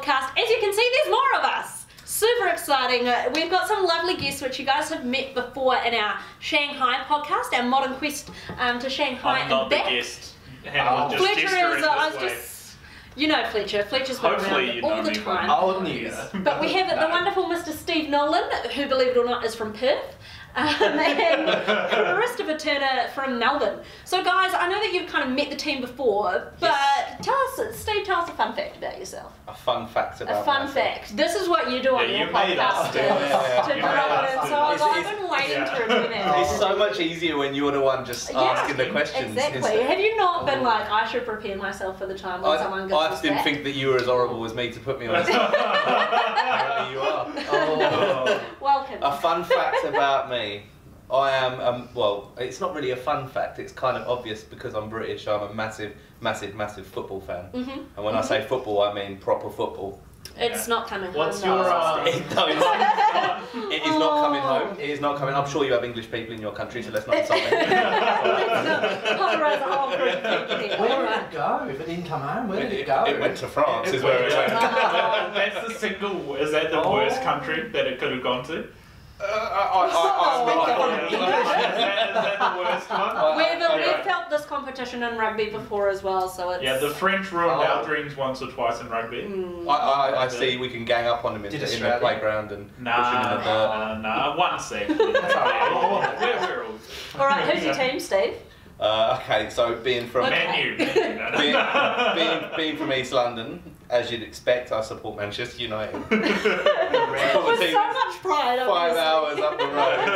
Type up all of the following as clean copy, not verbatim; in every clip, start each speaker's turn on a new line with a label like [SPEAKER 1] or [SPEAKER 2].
[SPEAKER 1] Podcast. As you can see, there's more of us. Super exciting. We've got some lovely guests which you guys have met before in our Shanghai podcast, our modern quest to Shanghai
[SPEAKER 2] I'm not
[SPEAKER 1] and back.
[SPEAKER 2] the guest. Hannah was just
[SPEAKER 1] Fletcher
[SPEAKER 2] gesturing
[SPEAKER 1] is,
[SPEAKER 2] this
[SPEAKER 1] I was
[SPEAKER 2] way.
[SPEAKER 1] just, you know Fletcher. Fletcher's been
[SPEAKER 2] Hopefully
[SPEAKER 1] around
[SPEAKER 2] you
[SPEAKER 1] all
[SPEAKER 2] know
[SPEAKER 1] the
[SPEAKER 2] me
[SPEAKER 1] time.
[SPEAKER 3] Old news.
[SPEAKER 1] But we have the wonderful Mr. Steve Nolan, who, believe it or not, is from Perth. And Christopher Turner from Melbourne. So guys, I know that you've kind of met the team before, but Steve, tell us a fun fact about yourself.
[SPEAKER 4] A fun fact about
[SPEAKER 1] A fun
[SPEAKER 4] myself.
[SPEAKER 1] fact. This is what you do on
[SPEAKER 2] Yeah,
[SPEAKER 1] your
[SPEAKER 2] you made us
[SPEAKER 1] podcast
[SPEAKER 2] do
[SPEAKER 1] to
[SPEAKER 2] it.
[SPEAKER 1] drop it in. So I was like, I've been waiting to do that.
[SPEAKER 4] It's so much easier when you're the one just asking the questions.
[SPEAKER 1] Exactly.
[SPEAKER 4] instead.
[SPEAKER 1] Have you not been like, I should prepare myself for the time when someone gives
[SPEAKER 4] I
[SPEAKER 1] us
[SPEAKER 4] didn't
[SPEAKER 1] that?
[SPEAKER 4] think that you were as horrible as me to put me on. Apparently you are.
[SPEAKER 2] Oh.
[SPEAKER 1] Welcome.
[SPEAKER 4] A fun fact about me. I am, well, it's not really a fun fact, it's kind of obvious because I'm British. I'm a massive football fan. And when I say football, I mean proper football.
[SPEAKER 1] It's not coming
[SPEAKER 2] What's
[SPEAKER 1] home.
[SPEAKER 2] your
[SPEAKER 1] though.
[SPEAKER 4] It is not coming home. It is not coming. I'm sure you have English people in your country, so let's not insult them.
[SPEAKER 1] Pulverise the whole group of people here.
[SPEAKER 3] Where did it go? If it didn't come home, where did it go?
[SPEAKER 4] It went to France, is where it went.
[SPEAKER 2] That's the single. Is that the worst country that it could have gone to?
[SPEAKER 4] I'm not.
[SPEAKER 2] Is that the worst one?
[SPEAKER 1] We've felt this competition in rugby before as well, so it's...
[SPEAKER 2] Yeah, the French ruined our dreams once or twice in rugby.
[SPEAKER 4] I see we can gang up on them in the playground and push them in the dirt.
[SPEAKER 2] Nah, once actually.
[SPEAKER 3] That's alright.
[SPEAKER 2] We're all...
[SPEAKER 1] Alright, who's your team, Steve?
[SPEAKER 4] Okay, so being from
[SPEAKER 2] Man U.
[SPEAKER 4] being from East London, as you'd expect, I support Manchester United.
[SPEAKER 1] With so much pride,
[SPEAKER 4] 5 hours up the road.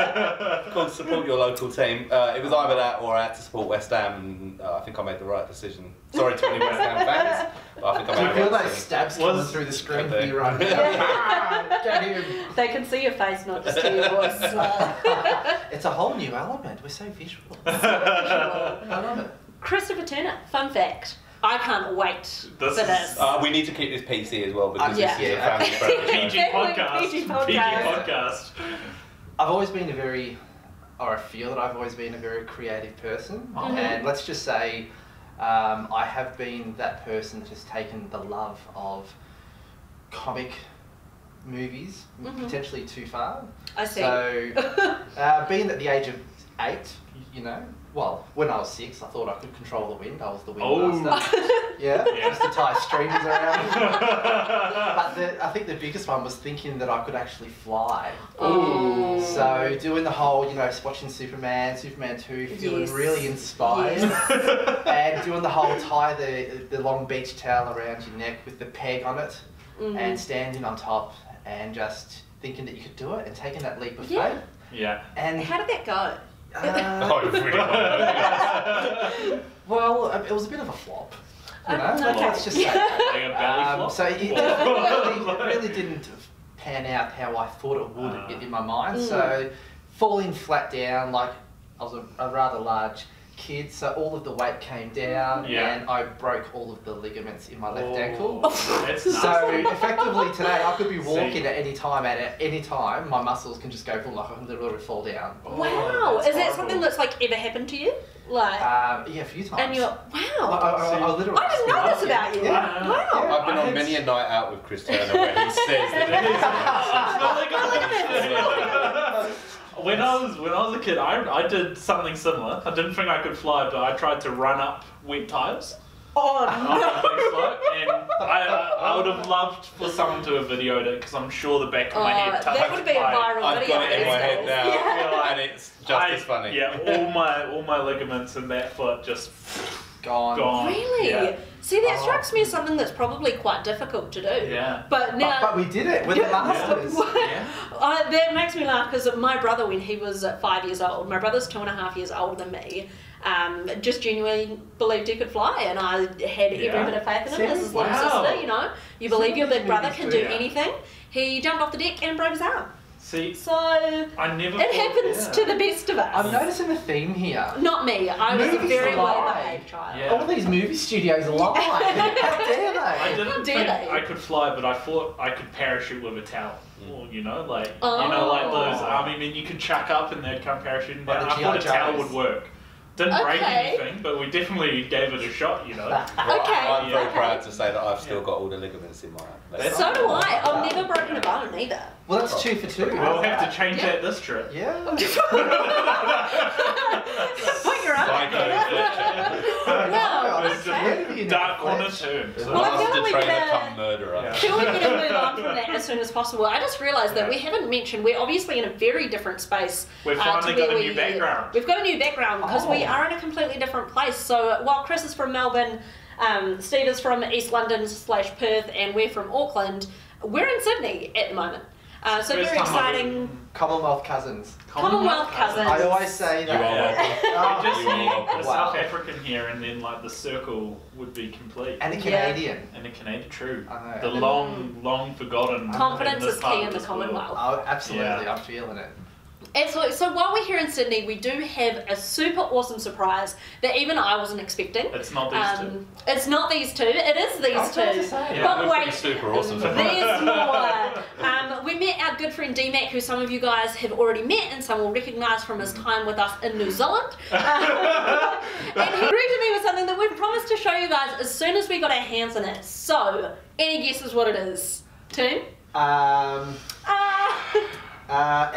[SPEAKER 4] Of course, support your local team. It was either that or I had to support West Ham, and I think I made the right decision. Sorry to any West Ham fans, but I think I
[SPEAKER 3] Do you
[SPEAKER 4] made
[SPEAKER 3] feel
[SPEAKER 4] the right
[SPEAKER 3] those
[SPEAKER 4] decision.
[SPEAKER 3] stabs coming through the screen for you right now? Get him.
[SPEAKER 1] They can see your face, not just hear your voice.
[SPEAKER 3] It's a whole new element. We're so visual. I love it.
[SPEAKER 1] Christopher Turner, fun fact. I can't wait for this.
[SPEAKER 4] We need to keep this PC as well because
[SPEAKER 1] Yeah.
[SPEAKER 4] this is a family friendly.
[SPEAKER 2] PG podcast.
[SPEAKER 1] PG podcast.
[SPEAKER 2] podcast.
[SPEAKER 3] I've always been I feel that I've always been a very creative person. And let's just say I have been that person that has taken the love of comic movies potentially too far.
[SPEAKER 1] I see.
[SPEAKER 3] So, being at the age of 8, you know, well, when I was 6, I thought I could control the wind. I was the wind master. Yeah, just to tie streamers around. But I think the biggest one was thinking that I could actually fly.
[SPEAKER 1] Oh.
[SPEAKER 3] So doing the whole, you know, watching Superman 2, feeling really inspired. And doing the whole tie the long beach towel around your neck with the peg on it and standing on top and just thinking that you could do it and taking that leap of faith.
[SPEAKER 2] Yeah.
[SPEAKER 3] And
[SPEAKER 1] How did that go?
[SPEAKER 3] well, it was a bit of a flop. You know,
[SPEAKER 1] Okay.
[SPEAKER 3] let's just say that. So it really didn't pan out how I thought it would in my mind. So falling flat down, like I was a rather large kid, so all of the weight came down and I broke all of the ligaments in my left ankle.
[SPEAKER 2] That's
[SPEAKER 3] So
[SPEAKER 2] nasty.
[SPEAKER 3] effectively today I could be walking at any time, my muscles can just go from like I can literally fall down.
[SPEAKER 1] Wow. Is that something that's like ever happened to you? Like,
[SPEAKER 3] Yeah, a few times.
[SPEAKER 1] and you're, wow.
[SPEAKER 3] I literally
[SPEAKER 1] I didn't know this about you.
[SPEAKER 3] Yeah.
[SPEAKER 1] Wow.
[SPEAKER 4] I've been on many a night out with Chris Turner where he says that
[SPEAKER 2] When I was a kid, I did something similar. I didn't think I could fly, but I tried to run up wet tires.
[SPEAKER 1] Oh,
[SPEAKER 2] And I would have loved for someone to have videoed it because I'm sure the back of my head touched.
[SPEAKER 1] that would be a viral
[SPEAKER 4] I've
[SPEAKER 1] video.
[SPEAKER 4] got it in my head
[SPEAKER 1] these
[SPEAKER 4] now,
[SPEAKER 1] days. Yeah.
[SPEAKER 4] and it's just as funny.
[SPEAKER 2] Yeah, all my ligaments in that foot just gone.
[SPEAKER 1] Really?
[SPEAKER 2] Yeah.
[SPEAKER 1] See, that strikes me as something that's probably quite difficult to do.
[SPEAKER 2] Yeah.
[SPEAKER 1] But now...
[SPEAKER 3] But we did it with the masters.
[SPEAKER 1] That makes me laugh because my brother, when he was 5 years old, my brother's 2.5 years older than me, just genuinely believed he could fly, and I had every bit of faith in him as his little sister, you know. You believe your big brother can do anything. He jumped off the deck and broke his arm.
[SPEAKER 2] See,
[SPEAKER 1] So
[SPEAKER 2] I never
[SPEAKER 1] it happens to the best of us.
[SPEAKER 3] I'm noticing a theme here.
[SPEAKER 1] Not me. I was a
[SPEAKER 3] Movies
[SPEAKER 1] very
[SPEAKER 3] lie.
[SPEAKER 1] well-behaved child.
[SPEAKER 2] Yeah.
[SPEAKER 3] All these movie studios lie. How dare they?
[SPEAKER 2] I didn't
[SPEAKER 1] How dare
[SPEAKER 2] think
[SPEAKER 1] they?
[SPEAKER 2] I could fly, but I thought I could parachute with a towel. Or, you know, like
[SPEAKER 1] Oh.
[SPEAKER 2] like those army men you could chuck up and they'd come parachuting
[SPEAKER 3] Like
[SPEAKER 2] down.
[SPEAKER 3] the
[SPEAKER 2] I thought a
[SPEAKER 3] G.I.
[SPEAKER 2] towel
[SPEAKER 3] Joes.
[SPEAKER 2] would work. Didn't break anything, but we definitely gave it a shot, you know.
[SPEAKER 4] I'm very proud to say that I've still got all the ligaments in my hand.
[SPEAKER 1] So do I. I've never broken a bone either.
[SPEAKER 3] Well, that's 2 for 2.
[SPEAKER 2] We'll have to change that this trip.
[SPEAKER 3] Yeah.
[SPEAKER 1] Put your own.
[SPEAKER 2] Well, dark corner turn.
[SPEAKER 1] Well, I feel like we better move on from that as soon as possible. I just realised that we haven't mentioned we're obviously in a very different space.
[SPEAKER 2] We've finally got a new background.
[SPEAKER 1] We've got a new background because we are in a completely different place. So while Chris is from Melbourne, Steve is from East London / Perth, and we're from Auckland, we're in Sydney at the moment. So very exciting.
[SPEAKER 3] Commonwealth cousins.
[SPEAKER 1] Commonwealth cousins.
[SPEAKER 3] I always say that.
[SPEAKER 2] We just need a South African here, and then like the circle would be complete.
[SPEAKER 3] And a Canadian.
[SPEAKER 2] And a Canadian, true.
[SPEAKER 3] I
[SPEAKER 2] The long forgotten.
[SPEAKER 1] Confidence is key in the Commonwealth.
[SPEAKER 3] Oh, absolutely. I'm feeling it.
[SPEAKER 1] Absolutely. So while we're here in Sydney, we do have a super awesome surprise that even I wasn't expecting.
[SPEAKER 2] It's not these two.
[SPEAKER 1] It's not these two. It is these two. But wait,
[SPEAKER 4] super awesome.
[SPEAKER 1] There's more. We met our good friend D-Mac, who some of you guys have already met and some will recognise from his time with us in New Zealand. And he agreed to me with something that we've promised to show you guys as soon as we got our hands on it. So, any guesses what it is? Toon?
[SPEAKER 3] An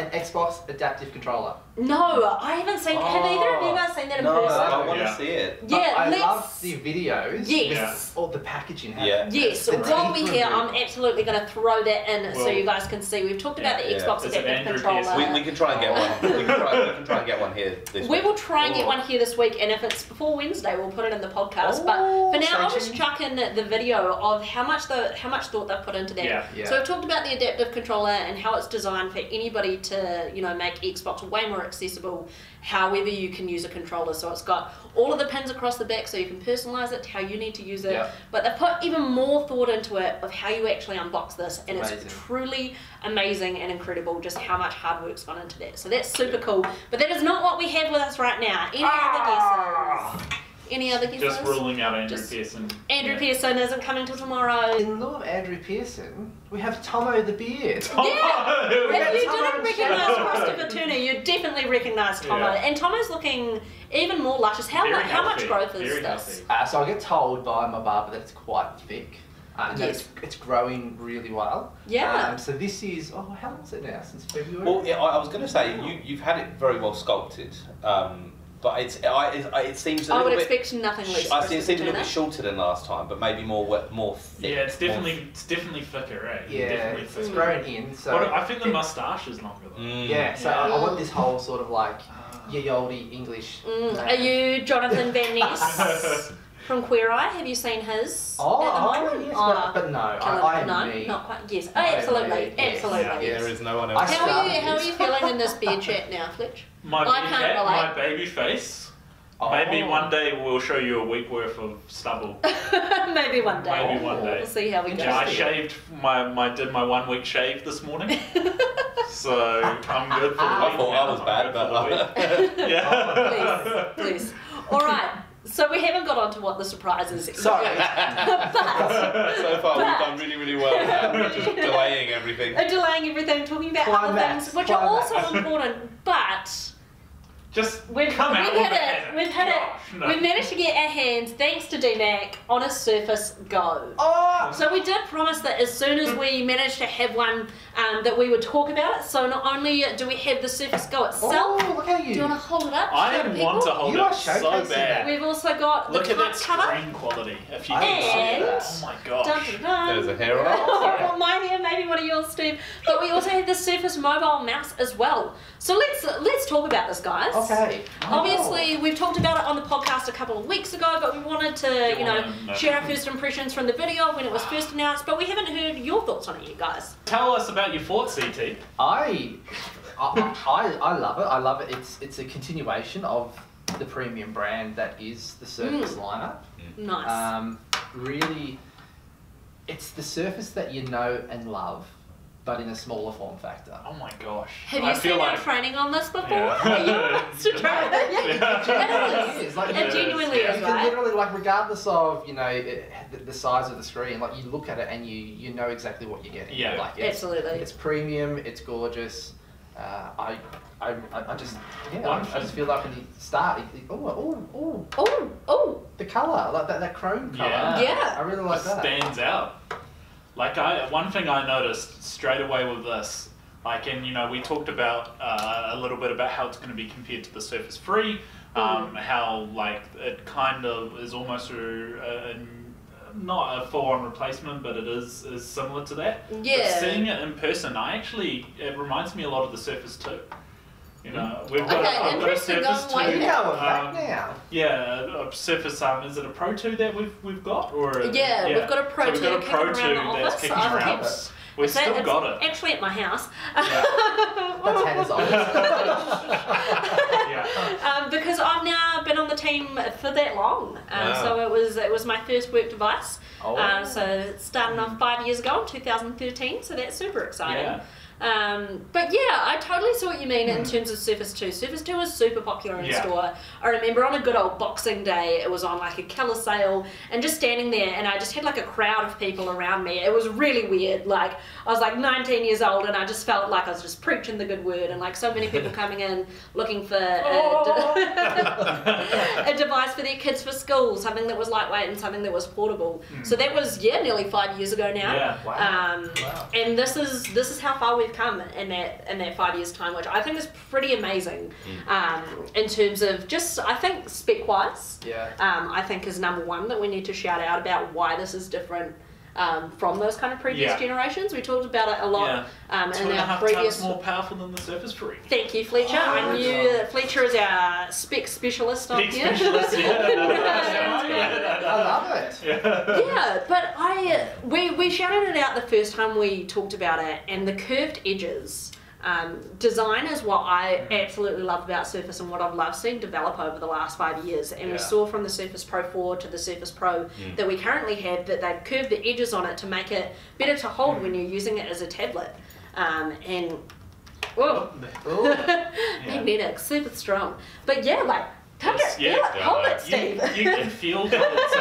[SPEAKER 3] Xbox adaptive controller.
[SPEAKER 1] No, I haven't seen it. Have either of you guys seen that in person?
[SPEAKER 4] I want to see it.
[SPEAKER 1] Yeah,
[SPEAKER 3] I love the videos.
[SPEAKER 1] Yes.
[SPEAKER 3] All the packaging.
[SPEAKER 1] Yes. While we're here, I'm absolutely going to throw that in so you guys can see. We've talked about the Xbox adaptive controller.
[SPEAKER 4] We can try and get one. We can try and get one here this week.
[SPEAKER 1] We will try and get one here this week, and if it's before Wednesday, we'll put it in the podcast. But for now, I'll just chuck in the video of how much thought they've put into that. So we've talked about the adaptive controller and how it's designed for anybody to make Xbox way more accessible, however you can use a controller. So it's got all of the pins across the back so you can personalize it to how you need to use it. But they've put even more thought into it of how you actually unbox this, and it's truly amazing and incredible just how much hard work's gone into that. So that's super cool. But that is not what we have with us right now. Any other guesses? Any other guesses?
[SPEAKER 2] Just ruling out Andrew Pearson.
[SPEAKER 1] Andrew Pearson isn't coming till tomorrow.
[SPEAKER 3] In lieu of Andrew Pearson, we have Tomo the Beard.
[SPEAKER 1] If you didn't recognise Christopher Turner, you definitely recognise Tomo. And Tomo's looking even more luscious. How much growth is this?
[SPEAKER 3] So I get told by my barber that it's quite thick. It's growing really well. So this is, how long is it now? Since February?
[SPEAKER 4] Well, I was going to say, you've had it very well sculpted. But it seems a little bit...
[SPEAKER 1] I would expect nothing less.
[SPEAKER 4] It seems a little bit shorter than last time, but maybe more thick.
[SPEAKER 2] Yeah, it's definitely thicker, eh?
[SPEAKER 3] Yeah, it's growing in. So
[SPEAKER 2] I think the moustache is longer though.
[SPEAKER 3] So I want this whole sort of like ye olde English.
[SPEAKER 1] Are you Jonathan Van Ness from Queer Eye? Have you seen his?
[SPEAKER 3] Yes, but no, I am me.
[SPEAKER 1] Not quite. Yes, absolutely.
[SPEAKER 4] Yeah, there is no one else.
[SPEAKER 1] How are you feeling in this beard chat now, Fletch?
[SPEAKER 2] My baby face. Maybe one day we'll show you a week worth of stubble.
[SPEAKER 1] Maybe one day.
[SPEAKER 2] Maybe one day.
[SPEAKER 1] We'll see how we go.
[SPEAKER 2] I shaved did my 1 week shave this morning. So I'm good for the week.
[SPEAKER 4] I thought I was bad, but
[SPEAKER 1] yeah. Please. All right. So we haven't got on to what the surprise is.
[SPEAKER 3] Sorry.
[SPEAKER 4] So far we've done really, really well. We're just delaying everything.
[SPEAKER 1] Talking about other things, which are also important, but... We've hit it. We've managed to get our hands, thanks to D-Mac, on a Surface Go. So we did promise that as soon as we managed to have one, that we would talk about it. So not only do we have the Surface Go itself,
[SPEAKER 3] look at you.
[SPEAKER 1] Do you want to hold it up?
[SPEAKER 2] I want to hold it so bad.
[SPEAKER 1] We've also got
[SPEAKER 2] look
[SPEAKER 1] the
[SPEAKER 2] at that
[SPEAKER 1] cover.
[SPEAKER 2] screen quality. If you can see that. Oh my gosh.
[SPEAKER 4] There's a hair on it.
[SPEAKER 1] My hair, maybe one of yours, Steve. But we also have the Surface mobile mouse as well. So let's talk about this, guys.
[SPEAKER 3] Okay.
[SPEAKER 1] Obviously, we've talked about it on the podcast a couple of weeks ago, but we wanted to, share our first impressions from the video when it was first announced. But we haven't heard your thoughts on it yet, guys.
[SPEAKER 2] Tell us about your thoughts, CT.
[SPEAKER 3] I love it. I love it. It's a continuation of the premium brand that is the Surface lineup.
[SPEAKER 1] Nice.
[SPEAKER 3] Really, it's the Surface that you know and love, but in a smaller form factor.
[SPEAKER 2] Oh my gosh.
[SPEAKER 1] Have you seen our training on this before?
[SPEAKER 2] Yeah.
[SPEAKER 1] You want us to try it?
[SPEAKER 3] It is.
[SPEAKER 1] It genuinely is,
[SPEAKER 3] you can literally, regardless of, the size of the screen, you look at it and you know exactly what you're getting.
[SPEAKER 2] Yeah.
[SPEAKER 1] Absolutely.
[SPEAKER 3] It's premium, it's gorgeous. I just feel like when you start, the colour, like that chrome colour.
[SPEAKER 1] Yeah.
[SPEAKER 3] I really like that.
[SPEAKER 2] Stands out. Like one thing I noticed straight away with this, like, and we talked about a little bit about how it's going to be compared to the Surface Free, how like it kind of is almost not a full-on replacement, but it is similar to that.
[SPEAKER 1] Yeah.
[SPEAKER 2] But seeing it in person, it reminds me a lot of the Surface 2. We've got a Surface 2.
[SPEAKER 3] You know of that now.
[SPEAKER 2] Yeah, a Surface. Is it a Pro 2 that we've got, or
[SPEAKER 1] we've got a Pro 2.
[SPEAKER 2] So we've got a Pro 2 that's kicking around. We've still got it.
[SPEAKER 1] Actually, at my house.
[SPEAKER 3] That's Hannah's office.
[SPEAKER 1] Because I've now been on the team for that long. So it was my first work device. So it started off 5 years ago in 2013. So that's super exciting.
[SPEAKER 2] Yeah.
[SPEAKER 1] But yeah, I totally see what you mean in terms of Surface 2. Surface 2 was super popular in store. I remember on a good old Boxing Day, it was on like a killer sale, and just standing there, and I just had like a crowd of people around me. It was really weird. Like, I was like 19 years old, and I just felt like I was just preaching the good word, and like so many people coming in looking for a device for their kids for school, something that was lightweight and something that was portable. So that was nearly 5 years ago now.
[SPEAKER 2] Yeah.
[SPEAKER 3] Wow.
[SPEAKER 1] And this is how far we've come in that 5 years time, which I think is pretty amazing. In terms of just, I think spec wise, I think is number one that we need to shout out about why this is different from those kind of previous generations. We talked about it a lot in our previous.
[SPEAKER 2] 2.5 times more powerful than the Surface Free.
[SPEAKER 1] Thank you, Fletcher. I knew that Fletcher is our spec specialist on here.
[SPEAKER 3] I love it.
[SPEAKER 1] Yeah, but we shouted it out the first time we talked about it, and the curved edges. Design is what I absolutely love about Surface, and what I've loved seeing develop over the last 5 years. And we saw from the Surface Pro 4 to the Surface Pro that we currently have that they've curved the edges on it to make it better to hold when you're using it as a tablet. Magnetic, super strong. But yeah, like, touch it, feel it, hold it, Steve.
[SPEAKER 2] You can feel that it's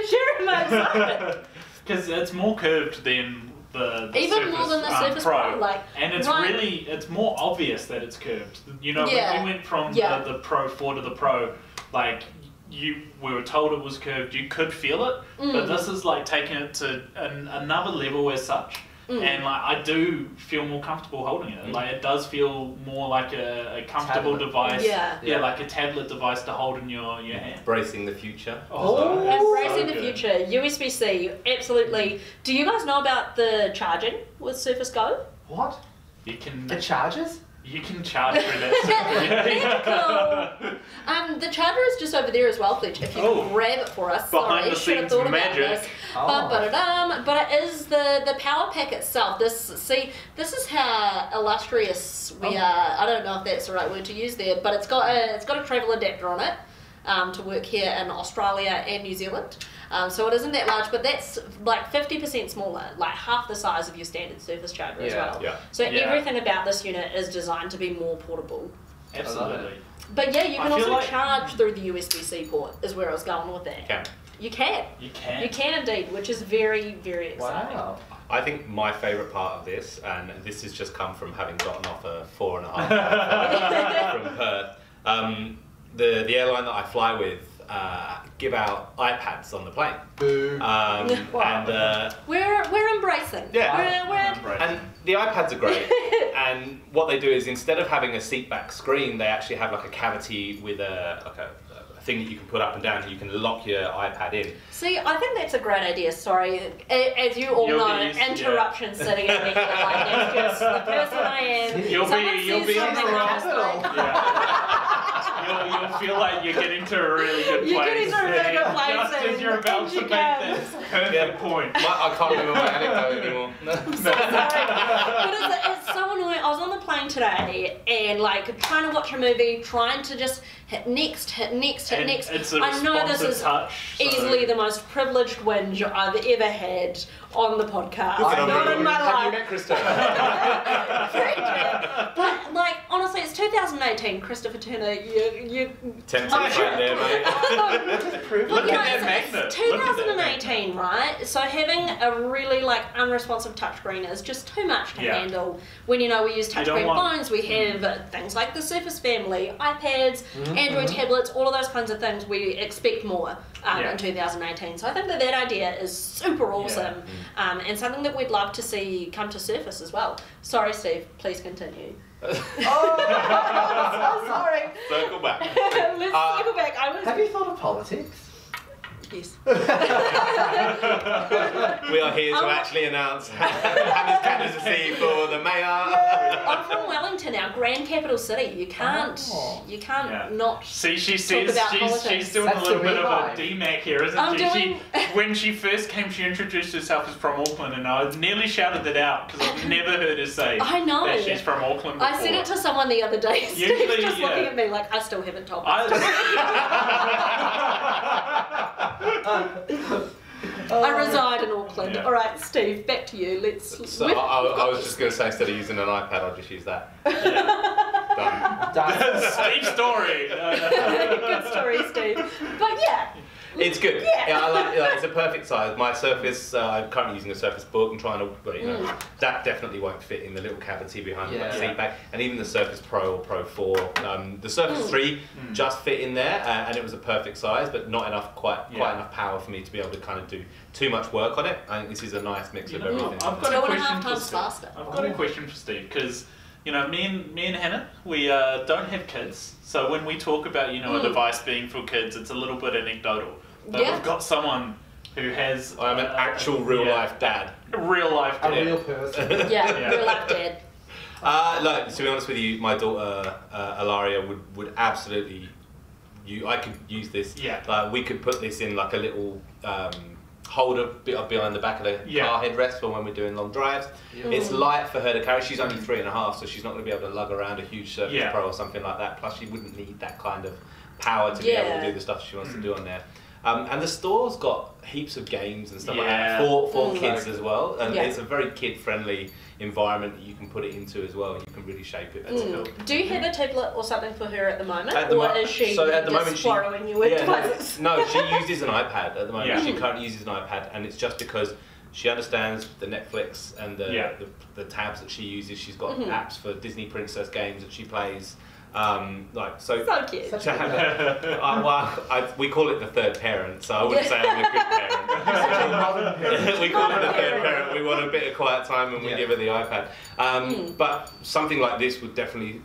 [SPEAKER 1] Sure, am I excited?
[SPEAKER 2] because it's more curved than the
[SPEAKER 1] even
[SPEAKER 2] Surface,
[SPEAKER 1] more than the Surface Pro, like,
[SPEAKER 2] and it's really, it's more obvious that it's curved. When we went from the Pro 4 to the Pro, like, we were told it was curved, you could feel it, but this is like taking it to another level as such. And like, I do feel more comfortable holding it. Like, it does feel more like a comfortable device. Like a tablet device to hold in your hand.
[SPEAKER 4] Embracing the future.
[SPEAKER 1] Embracing the future. USB-C, absolutely. Do you guys know about the charging with Surface Go?
[SPEAKER 3] What?
[SPEAKER 2] You can.
[SPEAKER 3] It charges?
[SPEAKER 2] You can charge through that.
[SPEAKER 1] The charger is just over there as well, Fletch. If you can grab it for us.
[SPEAKER 2] Behind the scenes magic.
[SPEAKER 1] But it is the power pack itself. This is how illustrious we are. I don't know if that's the right word to use there, but it's got a travel adapter on it to work here in Australia and New Zealand. So it isn't that large, but that's like 50% smaller, like half the size of your standard Surface charger as well. So everything about this unit is designed to be more portable.
[SPEAKER 2] Absolutely.
[SPEAKER 1] But yeah, you can also charge through the USB-C port, is where I was going with that. You can indeed, which is very, very exciting.
[SPEAKER 3] Wow.
[SPEAKER 4] I think my favourite part of this, and this has just come from having gotten off a 4.5 from Perth, the airline that I fly with give out iPads on the plane. And
[SPEAKER 1] we're embracing. We're embracing.
[SPEAKER 4] And the iPads are great. And what they do is, instead of having a seat back screen, they actually have like a cavity with a thing that you can put up and down, and you can lock your iPad in.
[SPEAKER 1] See, I think that's a great idea. Sorry, as you all know, interruptions sitting in here, like, that's just the person I am.
[SPEAKER 2] You'll be on the wrong. You'll feel like you're getting to a really good place.
[SPEAKER 1] You're getting to a really good place.
[SPEAKER 2] Just as you're about to make this perfect point.
[SPEAKER 4] I can't remember my anecdote anymore.
[SPEAKER 1] But it's so annoying. I was on the plane today and like trying to watch a movie, trying to just hit next, hit next, hit
[SPEAKER 2] And
[SPEAKER 1] next.
[SPEAKER 2] it's a
[SPEAKER 1] I know this is
[SPEAKER 2] touch,
[SPEAKER 1] easily the most privileged whinge I've ever had on the podcast. Not in my life.
[SPEAKER 4] Have you met Christopher?
[SPEAKER 1] But like honestly, it's 2018. Christopher Turner, you
[SPEAKER 4] tempted right there, mate.
[SPEAKER 2] Look at that magnet.
[SPEAKER 1] It's 2018, right? So having a really like unresponsive touchscreen is just too much to handle. When we use touchscreen phones, we have things like the Surface family, iPads, Android tablets, all of those kinds of things. We expect more in 2018. So I think that idea is super awesome, and something that we'd love to see come to Surface as well. Sorry, Steve. Please continue.
[SPEAKER 3] Oh, so sorry.
[SPEAKER 4] Circle back.
[SPEAKER 1] Let's circle back.
[SPEAKER 3] Have you thought of politics?
[SPEAKER 1] Yes.
[SPEAKER 4] We are here to actually announce Hannah's candidacy for the mayor.
[SPEAKER 1] I'm from Wellington, our grand capital city. You can't not.
[SPEAKER 2] See, she
[SPEAKER 1] talk
[SPEAKER 2] says
[SPEAKER 1] about
[SPEAKER 2] she's
[SPEAKER 1] politics.
[SPEAKER 2] doing
[SPEAKER 3] That's
[SPEAKER 2] a little
[SPEAKER 3] the
[SPEAKER 2] bit of a
[SPEAKER 3] revive.
[SPEAKER 2] DMAC here, isn't she? When she first came, she introduced herself as from Auckland, and I nearly shouted it out because I've never heard her say
[SPEAKER 1] I know.
[SPEAKER 2] that she's from Auckland before.
[SPEAKER 1] I said it to someone the other day.
[SPEAKER 2] Usually,
[SPEAKER 1] Steve's just looking at me like I still haven't told her. I reside in Auckland. All right, Steve, back to you.
[SPEAKER 4] So I was just going to say, instead of using an iPad, I'll just use that.
[SPEAKER 3] Done.
[SPEAKER 2] Steve's story.
[SPEAKER 1] Good story, Steve. But yeah.
[SPEAKER 4] It's good.
[SPEAKER 1] Yeah.
[SPEAKER 4] I like it's a perfect size. My Surface, I'm currently using a Surface Book and trying to, that definitely won't fit in the little cavity behind the seat back. And even the Surface Pro or Pro 4, the Surface 3 just fit in there, and it was a perfect size, but not enough, quite enough power for me to be able to kind of do too much work on it. I think this is a nice mix of everything.
[SPEAKER 2] I've got a question for Steve. I've got a question for Steve because. Me and Hannah, we don't have kids, so when we talk about, a device being for kids, it's a little bit anecdotal. But we've got someone who has...
[SPEAKER 4] I'm an actual real-life dad.
[SPEAKER 2] Real life dad.
[SPEAKER 3] A real person.
[SPEAKER 1] Real life dad.
[SPEAKER 4] Look, to be honest with you, my daughter, Ilaria, would absolutely... I could use this.
[SPEAKER 2] Yeah.
[SPEAKER 4] We could put this in like a little... holder behind the back of the car headrest for when we're doing long drives. It's light for her to carry. She's only 3.5, so she's not going to be able to lug around a huge Surface Pro or something like that. Plus, she wouldn't need that kind of power to be able to do the stuff she wants to do on there. And the store's got heaps of games and stuff like that for kids as well. And it's a very kid-friendly environment that you can put it into as well. You can really shape it. That's cool.
[SPEAKER 1] Do you have a tablet or something for her at the moment? Or is she just borrowing you with devices?
[SPEAKER 4] No, she uses an iPad at the moment. She currently uses an iPad, and it's just because she understands the Netflix and the tabs that she uses. She's got apps for Disney Princess games that she plays. So
[SPEAKER 1] cute.
[SPEAKER 4] To have we call it the third parent, so I wouldn't say I'm a good parent. We call it the third parent. We want a bit of quiet time when we give her the iPad. But something like this could definitely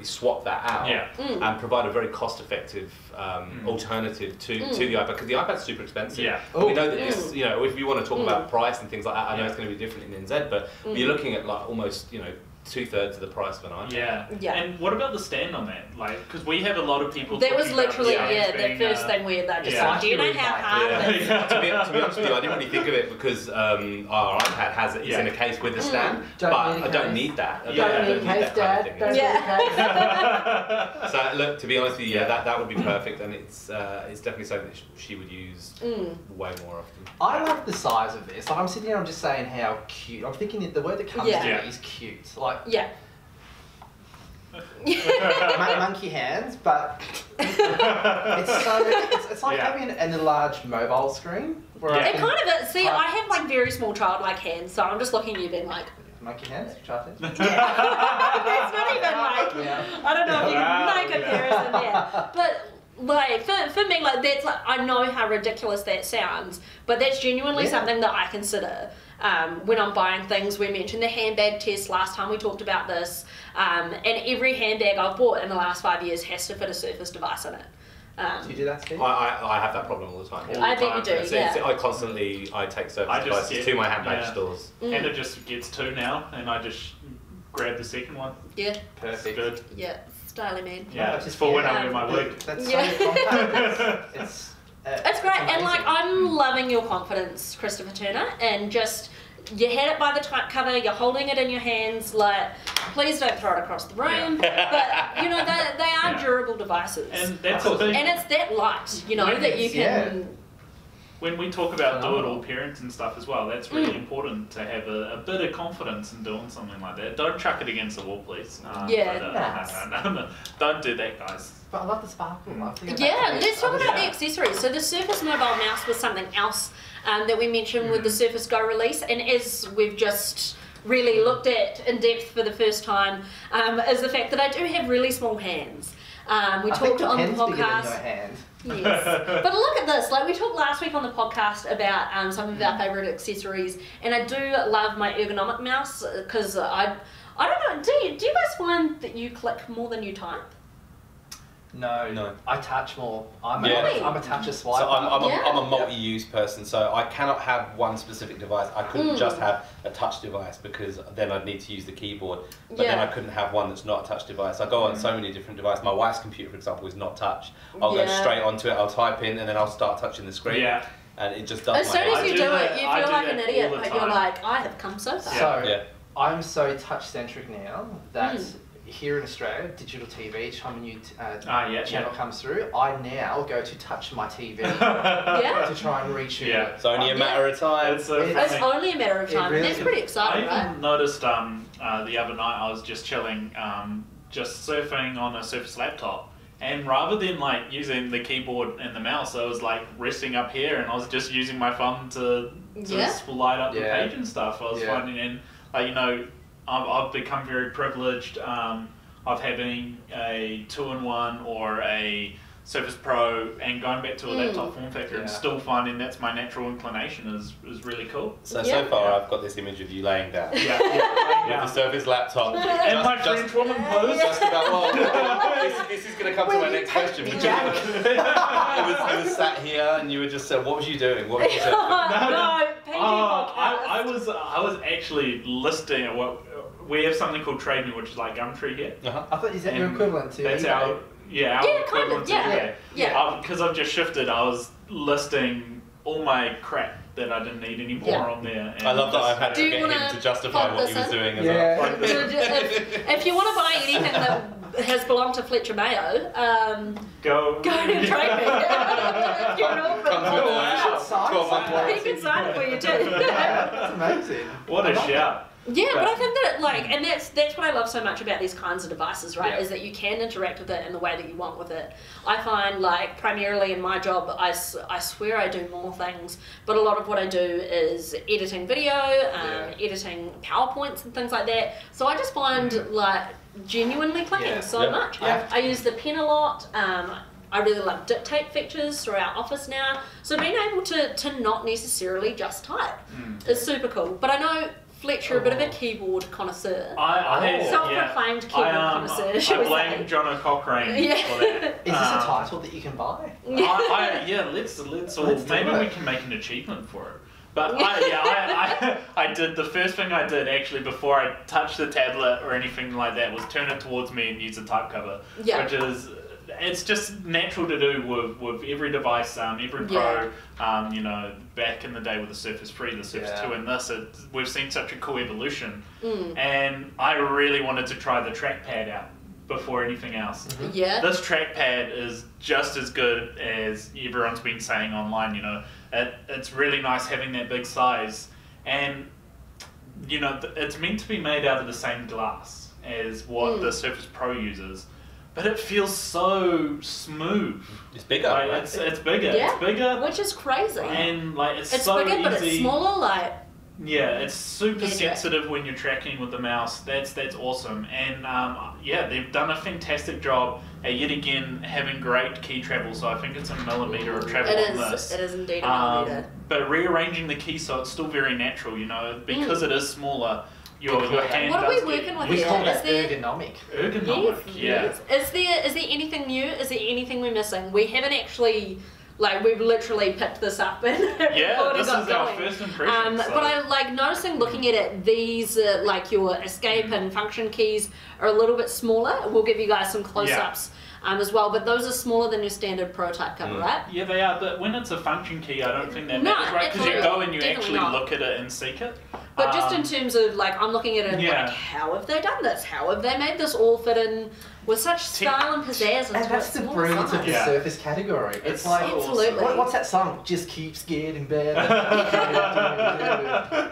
[SPEAKER 4] swap that out and provide a very cost-effective alternative to the iPad, because the iPad's super expensive. We know that this, if you want to talk about price and things like that, I know it's going to be different in NZ, but you're looking at like almost 2/3 of the price of an iPad.
[SPEAKER 2] And what about the stand on that? Like, because we have a lot of people.
[SPEAKER 1] That was literally the first thing we had. Just like, do you know how hard it is?
[SPEAKER 4] To be honest with you, I didn't really think of it because our iPad is in a case with a stand, but I don't need that. I don't need that kind of thing. So look, to be honest with you, that would be perfect, and it's definitely something that she would use way more often.
[SPEAKER 3] I love the size of this. Like, I'm sitting here, I'm just saying how cute. I'm thinking that the word that comes to me is cute. Like monkey hands, but it's like having an enlarged mobile screen.
[SPEAKER 1] It kind of is. See, I have like very small childlike hands, so I'm just looking at you being like,
[SPEAKER 3] monkey hands, try it.
[SPEAKER 1] That's not even like, I don't know if you can make a comparison there, but like for me, like that's like, I know how ridiculous that sounds, but that's genuinely something that I consider when I'm buying things. We mentioned the handbag test last time we talked about this, and every handbag I've bought in the last 5 years has to fit a Surface device in it.
[SPEAKER 3] Do you do that, Steve?
[SPEAKER 4] I have that problem all the time.
[SPEAKER 1] I bet you do.
[SPEAKER 4] I take Surface devices to my handbag stores.
[SPEAKER 2] Hannah just gets 2 now, and I just grab the second one.
[SPEAKER 1] Yeah.
[SPEAKER 2] Perfect. Good.
[SPEAKER 1] Yeah. Styling man.
[SPEAKER 2] Yeah, just for when I'm in my wig.
[SPEAKER 3] That's so compact.
[SPEAKER 1] It's great, and like I'm loving your confidence, Christopher Turner, and just you had it by the type cover, you're holding it in your hands, like Please don't throw it across the room. Yeah. But, you know, they are durable devices.
[SPEAKER 2] And that's a big...
[SPEAKER 1] And it's that light, you know, that you can...
[SPEAKER 2] When we talk about do-it-all parents and stuff as well, that's really important to have a bit of confidence in doing something like that. Don't chuck it against the wall, please. No. Don't do that, guys.
[SPEAKER 3] But I love the sparkle.
[SPEAKER 1] Let's talk about the accessories. So the Surface Mobile Mouse was something else that we mentioned with the Surface Go release, and as we've just really looked at in depth for the first time, is the fact that I do have really small hands. We talked on the podcast. Yes. But look at this, like we talked last week on the podcast about some of our favourite accessories, and I do love my ergonomic mouse because I don't know, do you guys find that you click more than you type?
[SPEAKER 3] No. I touch more. I'm a toucher swiper.
[SPEAKER 4] So I'm a multi-use person, so I cannot have one specific device. I couldn't just have a touch device because then I'd need to use the keyboard. But then I couldn't have one that's not a touch device. I go on so many different devices. My wife's computer, for example, is not touch. I'll go straight onto it, I'll type in, and then I'll start touching the screen. Yeah. And it just does
[SPEAKER 1] as soon as you do it, you feel like an idiot, but you're like, I have come so far.
[SPEAKER 3] So, I'm so touch-centric now that... Here in Australia, digital TV, each time a new channel comes through, I now go to touch my TV to try and reach it.
[SPEAKER 4] Yeah. It's only a matter of time.
[SPEAKER 1] It's only a matter of time. Really that's pretty exciting,
[SPEAKER 2] I even noticed the other night I was just chilling, just surfing on a Surface laptop. And rather than like using the keyboard and the mouse, I was like resting up here and I was just using my thumb to light up the page and stuff. I was finding, and like, you know, I've become very privileged of having a 2-in-1 or a Surface Pro and going back to a laptop form factor and still finding that's my natural inclination is really cool.
[SPEAKER 4] So far I've got this image of you laying down. With the Surface laptop.
[SPEAKER 2] And my French woman pose.
[SPEAKER 4] Just about, this is going to come to my next question. It was sat here and you were just saying, what was you doing? What was you saying?
[SPEAKER 2] I was actually listing we have something called Trade Me, which is like Gumtree here.
[SPEAKER 3] I thought, is that your equivalent to
[SPEAKER 2] that's
[SPEAKER 3] eBay?
[SPEAKER 2] Our equivalent to eBay. Because I've just shifted, I was listing all my crap that I didn't need anymore on there. And
[SPEAKER 4] I love that I've had to get him to justify what he was doing as well.
[SPEAKER 1] If you want to buy anything that has belonged to Fletcher Mayo, go to Trade Me. If you're an orphan, he can sign it for you too.
[SPEAKER 3] That's amazing.
[SPEAKER 2] What a shout.
[SPEAKER 1] Yeah, but I think that and that's what I love so much about these kinds of devices, right? Is that you can interact with it in the way that you want with it. I find primarily in my job, I swear I do more things, but a lot of what I do is editing video, editing PowerPoints and things like that. So I just find genuinely clicking so much. I use the pen a lot. I really love dictate features through our office now. So being able to not necessarily just type is super cool. But I know Fletcher, a bit of a keyboard connoisseur. Self-proclaimed keyboard connoisseur.
[SPEAKER 2] I blame John O'Cochrane for that.
[SPEAKER 3] Is this a title that you can buy?
[SPEAKER 2] Let's all. Maybe we can make an achievement for it. But I did, the first thing I did actually before I touched the tablet or anything like that was turn it towards me and use a type cover, which is... It's just natural to do with every device, every Pro. You know, back in the day with the Surface 3, the Surface 2, and this, we've seen such a cool evolution. And I really wanted to try the trackpad out before anything else. This trackpad is just as good as everyone's been saying online. You know, it's really nice having that big size, and you know, it's meant to be made out of the same glass as what the Surface Pro uses. But it feels so smooth.
[SPEAKER 4] It's bigger.
[SPEAKER 2] It's bigger. It's bigger.
[SPEAKER 1] Which is crazy.
[SPEAKER 2] And it's so
[SPEAKER 1] bigger,
[SPEAKER 2] easy.
[SPEAKER 1] But it's smaller.
[SPEAKER 2] It's super sensitive when you're tracking with the mouse. That's awesome. And they've done a fantastic job at yet again having great key travel. So I think it's a millimeter of travel on this.
[SPEAKER 1] It is indeed a millimeter.
[SPEAKER 2] But rearranging the key so it's still very natural. You know, because it is smaller. Your hand
[SPEAKER 1] what are we working with here?
[SPEAKER 3] We call that ergonomic.
[SPEAKER 1] Yes. Is there anything new? Is there anything we're missing? We haven't actually, we've literally picked this up and
[SPEAKER 2] this is our first impression.
[SPEAKER 1] But I noticing looking at it, these your escape and function keys are a little bit smaller. We'll give you guys some close-ups. As well, but those are smaller than your standard Pro type cover, right?
[SPEAKER 2] Yeah, they are, but when it's a function key, I don't think that matters, right? Because you go and you actually look at it and seek it.
[SPEAKER 1] But just in terms of, like, I'm looking at it like, how have they done this? How have they made this all fit in with such style and pizzazz?
[SPEAKER 3] And that's the brilliance of the surface category. It's like,
[SPEAKER 1] absolutely.
[SPEAKER 3] What's that song? Just keeps getting better.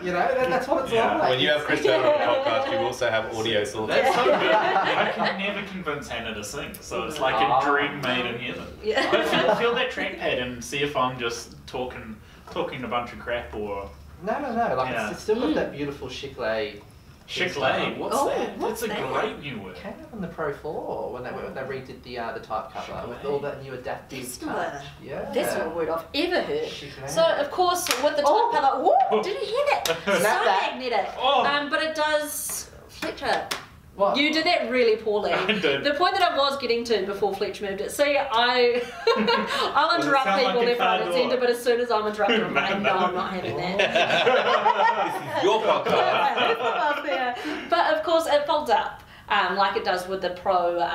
[SPEAKER 3] You know, that's what it's like.
[SPEAKER 4] When you have Chris Taylor on the podcast, you also have audio sorted.
[SPEAKER 2] That's so good. I can never convince Hannah to sing, so it's like a dream made in heaven.
[SPEAKER 1] Yeah.
[SPEAKER 2] But feel that trackpad and see if I'm just talking a bunch of crap or...
[SPEAKER 3] No. Like it's still got that beautiful Chiclet.
[SPEAKER 2] Chiclet? What's that?
[SPEAKER 1] What's
[SPEAKER 2] That's
[SPEAKER 1] that?
[SPEAKER 2] a great new word.
[SPEAKER 3] Came out on the Pro 4 when they redid the type cover with all that new adaptive touch. Yeah.
[SPEAKER 1] That's not a word I've ever heard.
[SPEAKER 3] Chiclet.
[SPEAKER 1] So of course with the type cover, did you hear that? So magnetic. But it does, Fletcher.
[SPEAKER 3] What?
[SPEAKER 1] You did that really poorly.
[SPEAKER 2] I did.
[SPEAKER 1] The point that I was getting to before Fletch moved it. See, I'll interrupt people left, right, and centre, but as soon as I'm interrupted, I'm like, no, I'm not having that.
[SPEAKER 4] This is your podcast.
[SPEAKER 1] But of course, it folds up. Like it does with the Pro 4,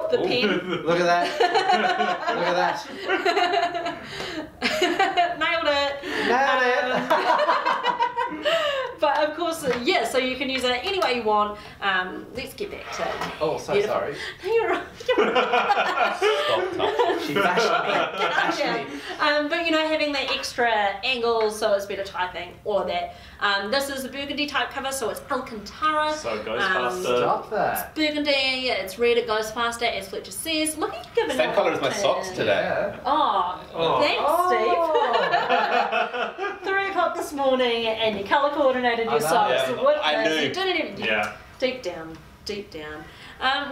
[SPEAKER 1] the pen.
[SPEAKER 3] Look at that. Look at that.
[SPEAKER 1] Nailed it. But of course, so you can use it any way you want. Let's get back to
[SPEAKER 3] Oh, so
[SPEAKER 1] beautiful.
[SPEAKER 3] sorry.
[SPEAKER 1] No, you're right.
[SPEAKER 4] Stop touching.
[SPEAKER 3] She bashed me.
[SPEAKER 1] But you know, having the extra angles, so it's better typing, all of that. This is the burgundy type cover, so it's Alcantara.
[SPEAKER 2] So it goes faster.
[SPEAKER 3] Stop that.
[SPEAKER 1] It's burgundy, it's red, it goes faster, as Fletcher says. Look at you giving
[SPEAKER 4] Same
[SPEAKER 1] it
[SPEAKER 4] colour as my socks today.
[SPEAKER 3] Yeah.
[SPEAKER 1] Oh, thanks, Steve. 3 o'clock this morning, and you colour coordinated your socks.
[SPEAKER 4] Yeah.
[SPEAKER 1] With
[SPEAKER 4] I
[SPEAKER 1] this.
[SPEAKER 4] knew.
[SPEAKER 1] You didn't even, deep down.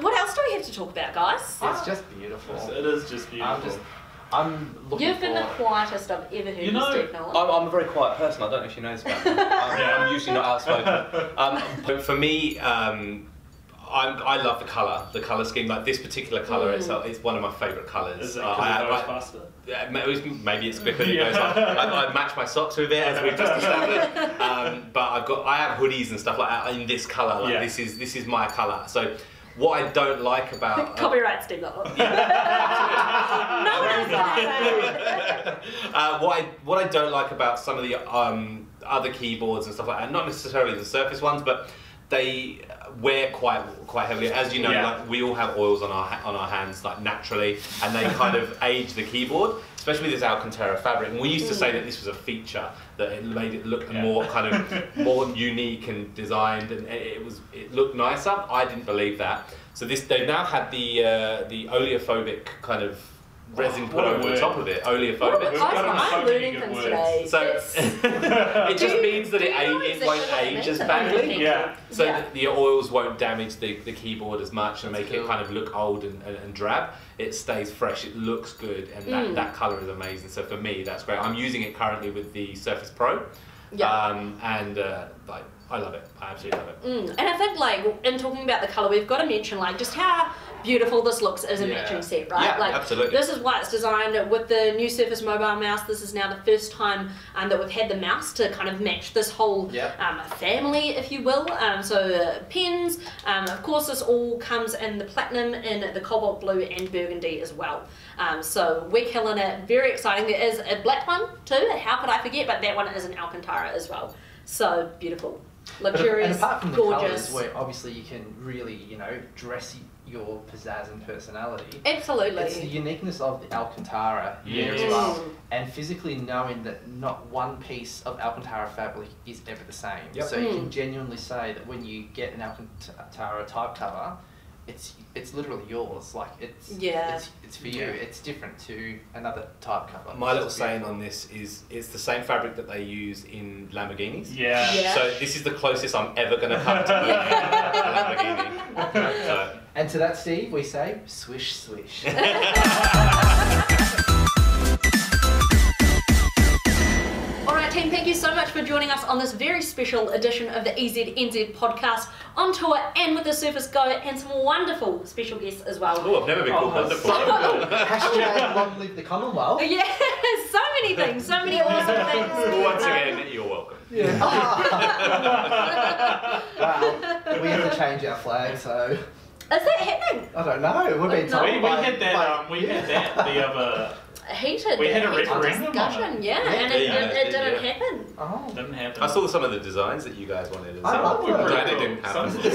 [SPEAKER 1] What else do we have to talk about, guys?
[SPEAKER 3] It's just beautiful.
[SPEAKER 2] It is just beautiful.
[SPEAKER 3] I'm looking
[SPEAKER 1] You've been the
[SPEAKER 3] forward.
[SPEAKER 1] quietest I've ever heard you, Steve Nolan.
[SPEAKER 4] I'm a very quiet person. I don't know if you know this about me. I'm usually not outspoken. But for me, I love the colour scheme. Like this particular colour, it's one of my favourite colours.
[SPEAKER 2] Is it because it goes faster?
[SPEAKER 4] Yeah, maybe it's because it goes like I match my socks with it, as we've just established. But I have hoodies and stuff like that in this colour. Like this is my colour. So what I don't like about
[SPEAKER 1] copyright Steve Nolan. No one
[SPEAKER 4] what I don't like about some of the other keyboards and stuff like that, not necessarily the Surface ones, but they wear quite heavily. As you know, like we all have oils on our hands, like naturally, and they kind of age the keyboard, especially this Alcantara fabric. And we used to say that this was a feature, that it made it look more kind of more unique and designed, and it looked nicer. I didn't believe that. So they've now had the oleophobic kind of resin put over the top of it. Oleophobic.
[SPEAKER 1] I'm learning things today.
[SPEAKER 4] So it just means that it won't age as badly.
[SPEAKER 2] Yeah.
[SPEAKER 4] So the oils won't damage the keyboard as much and make it kind of look old and drab. It stays fresh, it looks good, and that colour is amazing. So for me, that's great. I'm using it currently with the Surface Pro. I love it. I absolutely love it.
[SPEAKER 1] And I think, like, in talking about the colour, we've got to mention, like, just how beautiful this looks as a matching set, right?
[SPEAKER 4] Yeah,
[SPEAKER 1] like,
[SPEAKER 4] absolutely.
[SPEAKER 1] This is why it's designed with the new Surface Mobile mouse. This is now the first time that we've had the mouse to kind of match this whole family, if you will. Pens, of course, this all comes in the platinum, in the cobalt blue and burgundy as well. So we're killing it. Very exciting. There is a black one too. How could I forget? But that one is an Alcantara as well. So beautiful. Luxurious,
[SPEAKER 3] and apart from the
[SPEAKER 1] gorgeous.
[SPEAKER 3] colours, where obviously you can really, dress your pizzazz and personality.
[SPEAKER 1] Absolutely.
[SPEAKER 3] It's the uniqueness of the Alcantara here as well, and physically knowing that not one piece of Alcantara fabric is ever the same.
[SPEAKER 4] Yep.
[SPEAKER 3] So you can genuinely say that when you get an Alcantara type cover, it's literally yours. Like it's for you. It's different to another type cover.
[SPEAKER 4] My little saying on this is it's the same fabric that they use in Lamborghinis.
[SPEAKER 2] Yeah.
[SPEAKER 4] So this is the closest I'm ever going to come to a Lamborghini. So.
[SPEAKER 3] And to that, Steve, we say swish swish.
[SPEAKER 1] Team, thank you so much for joining us on this very special edition of the EZNZ Podcast, on tour and with the Surface Go, and some wonderful special guests as well.
[SPEAKER 4] Oh, I've never been called wonderful.
[SPEAKER 3] Hashtag long live the Commonwealth.
[SPEAKER 1] Yeah, so many things, so many awesome things.
[SPEAKER 4] Once again, you're welcome.
[SPEAKER 3] Yeah. Wow, we have to change our flag, so...
[SPEAKER 1] Is that happening?
[SPEAKER 3] I don't know, we're being told
[SPEAKER 2] we had that the other
[SPEAKER 1] heated.
[SPEAKER 2] We had a referendum
[SPEAKER 1] discussion,
[SPEAKER 2] on it.
[SPEAKER 1] yeah, and it didn't happen.
[SPEAKER 3] Oh.
[SPEAKER 2] Didn't happen.
[SPEAKER 5] I saw some of the designs that you guys wanted.
[SPEAKER 3] I love them.
[SPEAKER 5] Glad it didn't happen.
[SPEAKER 3] The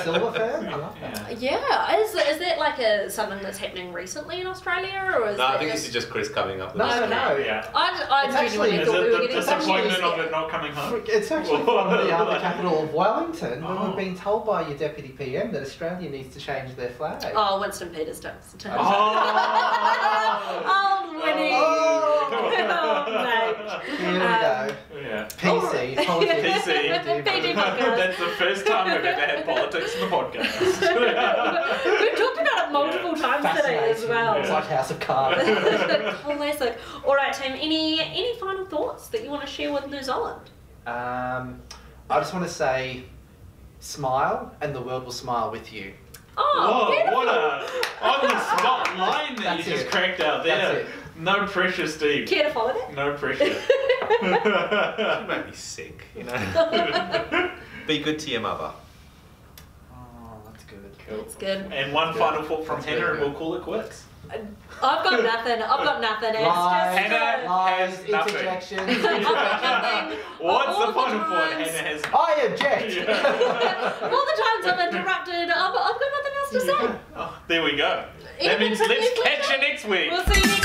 [SPEAKER 3] silver fan? I love that.
[SPEAKER 1] Yeah, is that like something that's happening recently in Australia, or is
[SPEAKER 5] No,
[SPEAKER 1] that
[SPEAKER 5] I think this is just Chris coming up with
[SPEAKER 3] No,
[SPEAKER 5] this.
[SPEAKER 3] no.
[SPEAKER 2] Yeah.
[SPEAKER 1] I genuinely
[SPEAKER 2] Is
[SPEAKER 1] thought we were
[SPEAKER 2] it the
[SPEAKER 1] getting
[SPEAKER 2] disappointment of it not coming home?
[SPEAKER 3] It's actually from the capital of Wellington, when we've been told by your deputy PM that Australia needs to change their flag.
[SPEAKER 1] Oh, Winston Peters does.
[SPEAKER 2] Oh,
[SPEAKER 1] Winnie.
[SPEAKER 3] Oh,
[SPEAKER 1] mate.
[SPEAKER 3] Here we go.
[SPEAKER 2] Yeah.
[SPEAKER 3] PC.
[SPEAKER 1] PC.
[SPEAKER 3] Politics.
[SPEAKER 2] That's the first time we've ever had politics in the podcast.
[SPEAKER 1] We've talked about it multiple times today as well.
[SPEAKER 3] It's like House of Cards.
[SPEAKER 1] Classic. All right, team. Any final thoughts that you want to share with New Zealand?
[SPEAKER 3] I just want to say, smile, and the world will smile with you.
[SPEAKER 1] Oh,
[SPEAKER 2] whoa,
[SPEAKER 1] beautiful.
[SPEAKER 2] what a on the spot line that you just cracked out there.
[SPEAKER 3] That's it.
[SPEAKER 2] No pressure, Steve.
[SPEAKER 1] Care to follow that?
[SPEAKER 2] No pressure.
[SPEAKER 5] You make me sick, you know. Be good to your mother.
[SPEAKER 3] Oh, that's good.
[SPEAKER 2] Cool.
[SPEAKER 1] That's good.
[SPEAKER 2] And one final thought from
[SPEAKER 3] That's
[SPEAKER 2] Hannah,
[SPEAKER 3] very
[SPEAKER 2] and we'll
[SPEAKER 3] good.
[SPEAKER 2] call it quits.
[SPEAKER 1] I've got nothing. It's
[SPEAKER 3] Lies.
[SPEAKER 1] just
[SPEAKER 2] Hannah
[SPEAKER 3] Lies,
[SPEAKER 2] has nothing.
[SPEAKER 3] interjections.
[SPEAKER 2] What's
[SPEAKER 1] All
[SPEAKER 2] the final
[SPEAKER 1] the
[SPEAKER 2] thought?
[SPEAKER 1] times-
[SPEAKER 2] Hannah has.
[SPEAKER 3] I object.
[SPEAKER 1] all the times I've interrupted, I've got nothing else to say.
[SPEAKER 2] Oh, there we go.
[SPEAKER 1] Anything
[SPEAKER 2] That means
[SPEAKER 1] from
[SPEAKER 2] let's
[SPEAKER 1] you,
[SPEAKER 2] catch you
[SPEAKER 1] Fletcher?
[SPEAKER 2] next week.
[SPEAKER 1] We'll see you next